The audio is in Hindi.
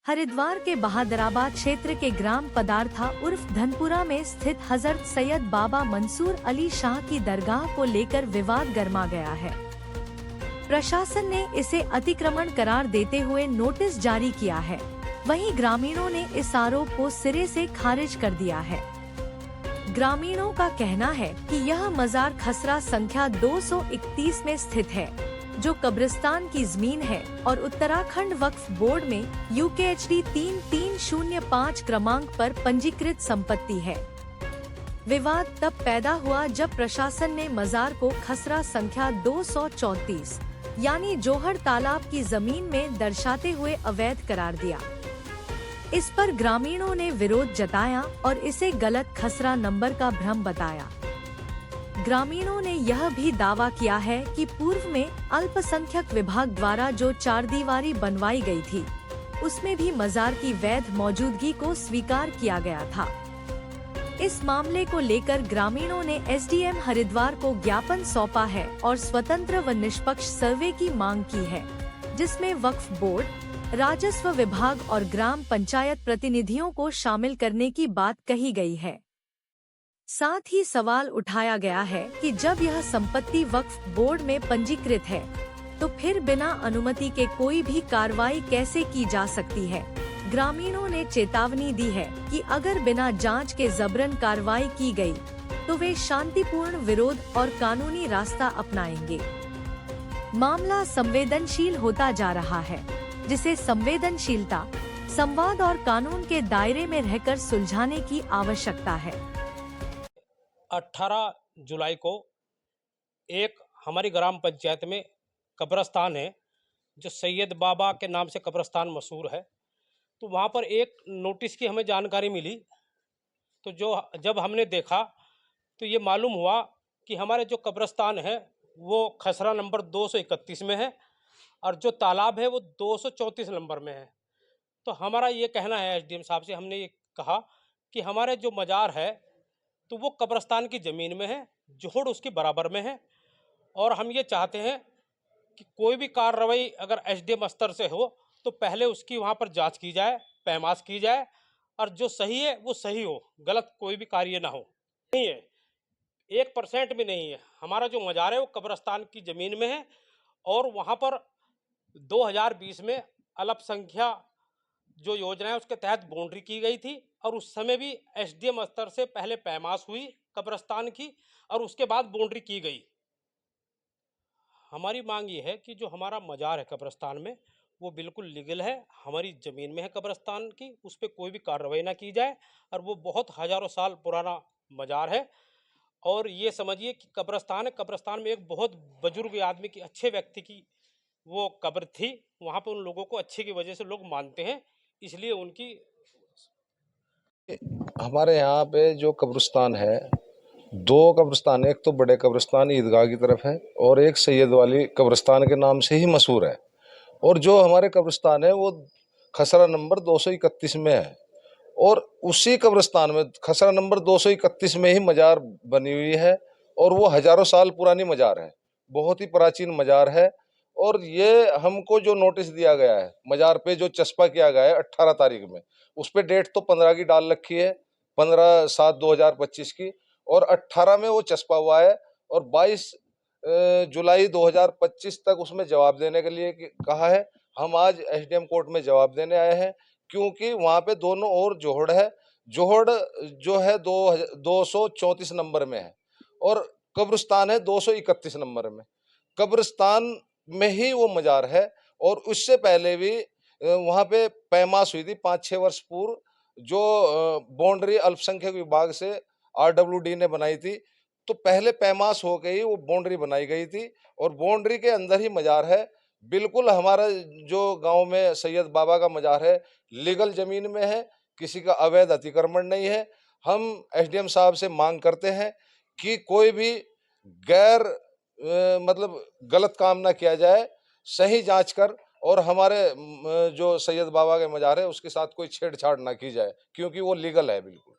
हरिद्वार के बहादराबाद क्षेत्र के ग्राम पदार्था उर्फ धनपुरा में स्थित हजरत सैयद बाबा मंसूर अली शाह की दरगाह को लेकर विवाद गर्मा गया है। प्रशासन ने इसे अतिक्रमण करार देते हुए नोटिस जारी किया है। वहीं ग्रामीणों ने इस आरोप को सिरे से खारिज कर दिया है। ग्रामीणों का कहना है कि यह मजार खसरा संख्या 231 में स्थित है, जो कब्रिस्तान की जमीन है और उत्तराखंड वक्फ बोर्ड में UKHD 3305 क्रमांक पर पंजीकृत संपत्ति है। विवाद तब पैदा हुआ जब प्रशासन ने मजार को खसरा संख्या 234 यानी जोहड़ तालाब की जमीन में दर्शाते हुए अवैध करार दिया। इस पर ग्रामीणों ने विरोध जताया और इसे गलत खसरा नंबर का भ्रम बताया। ग्रामीणों ने यह भी दावा किया है कि पूर्व में अल्पसंख्यक विभाग द्वारा जो चारदीवारी बनवाई गई थी, उसमें भी मजार की वैध मौजूदगी को स्वीकार किया गया था। इस मामले को लेकर ग्रामीणों ने SDM हरिद्वार को ज्ञापन सौंपा है और स्वतंत्र व निष्पक्ष सर्वे की मांग की है, जिसमें वक्फ बोर्ड, राजस्व विभाग और ग्राम पंचायत प्रतिनिधियों को शामिल करने की बात कही गई है। साथ ही सवाल उठाया गया है कि जब यह संपत्ति वक्फ बोर्ड में पंजीकृत है, तो फिर बिना अनुमति के कोई भी कार्रवाई कैसे की जा सकती है। ग्रामीणों ने चेतावनी दी है कि अगर बिना जांच के जबरन कार्रवाई की गई, तो वे शांतिपूर्ण विरोध और कानूनी रास्ता अपनाएंगे। मामला संवेदनशील होता जा रहा है, जिसे संवेदनशीलता, संवाद और कानून के दायरे में रहकर सुलझाने की आवश्यकता है। 18 जुलाई को एक हमारी ग्राम पंचायत में कब्रस्तान है, जो सैयद बाबा के नाम से कब्रस्तान मशहूर है। तो वहाँ पर एक नोटिस की हमें जानकारी मिली। तो जब हमने देखा तो ये मालूम हुआ कि हमारे जो कब्रस्तान है वो खसरा नंबर 231 में है और जो तालाब है वो 234 नंबर में है। तो हमारा ये कहना है, SDM साहब से हमने ये कहा कि हमारे जो मजार है तो वो कब्रस्तान की ज़मीन में है, जोहड़ उसकी बराबर में है, और हम ये चाहते हैं कि कोई भी कार्रवाई अगर SDM स्तर से हो तो पहले उसकी वहाँ पर जांच की जाए, पैमाश की जाए, और जो सही है वो सही हो, गलत कोई भी कार्य ना हो। नहीं है, 1% भी नहीं है। हमारा जो मजार है वो कब्रस्तान की ज़मीन में है और वहाँ पर 2020 में अल्पसंख्यक जो योजना है उसके तहत बाउंड्री की गई थी, और उस समय भी SDM स्तर से पहले पैमाश हुई कब्रस्तान की और उसके बाद बाउंड्री की गई। हमारी मांग ये है कि जो हमारा मजार है कब्रस्तान में वो बिल्कुल लीगल है, हमारी ज़मीन में है कब्रस्तान की, उस पर कोई भी कार्रवाई ना की जाए, और वो बहुत हज़ारों साल पुराना मजार है। और ये समझिए कि कब्रस्तान है, कब्रस्तान में एक बहुत बुजुर्ग आदमी की, अच्छे व्यक्ति की वो कब्र थी। वहाँ पर उन लोगों को अच्छे की वजह से लोग मानते हैं, इसलिए उनकी हमारे यहाँ पे जो कब्रिस्तान है, दो कब्रिस्तान है। एक तो बड़े कब्रिस्तान ईदगाह की तरफ है और एक सैयद वाली कब्रिस्तान के नाम से ही मशहूर है। और जो हमारे कब्रिस्तान है वो खसरा नंबर 231 में है, और उसी कब्रिस्तान में खसरा नंबर 231 में ही मजार बनी हुई है, और वो हजारों साल पुरानी मजार है, बहुत ही प्राचीन मजार है। और ये हमको जो नोटिस दिया गया है, मजार पे जो चस्पा किया गया है 18 तारीख में, उस पे डेट तो 15 की डाल रखी है, 15/7/2025 की, और 18 में वो चस्पा हुआ है, और 22 जुलाई 2025 तक उसमें जवाब देने के लिए कहा है। हम आज SDM कोर्ट में जवाब देने आए हैं, क्योंकि वहाँ पे दोनों ओर जोहड़ है। जोहड़ जो है 234 नंबर में है, और कब्रिस्तान है 231 नंबर में। कब्रिस्तान में ही वो मजार है, और उससे पहले भी वहाँ पे पैमाश हुई थी 5-6 वर्ष पूर्व, जो बाउंड्री अल्पसंख्यक विभाग से RWD ने बनाई थी। तो पहले पैमाश हो गई, वो बाउंड्री बनाई गई थी, और बाउंड्री के अंदर ही मजार है। बिल्कुल हमारा जो गांव में सैयद बाबा का मजार है, लीगल जमीन में है, किसी का अवैध अतिक्रमण नहीं है। हम SDM साहब से मांग करते हैं कि कोई भी गैर मतलब गलत काम ना किया जाए, सही जांच कर, और हमारे जो सैयद बाबा के मजार है उसके साथ कोई छेड़छाड़ ना की जाए, क्योंकि वो लीगल है बिल्कुल।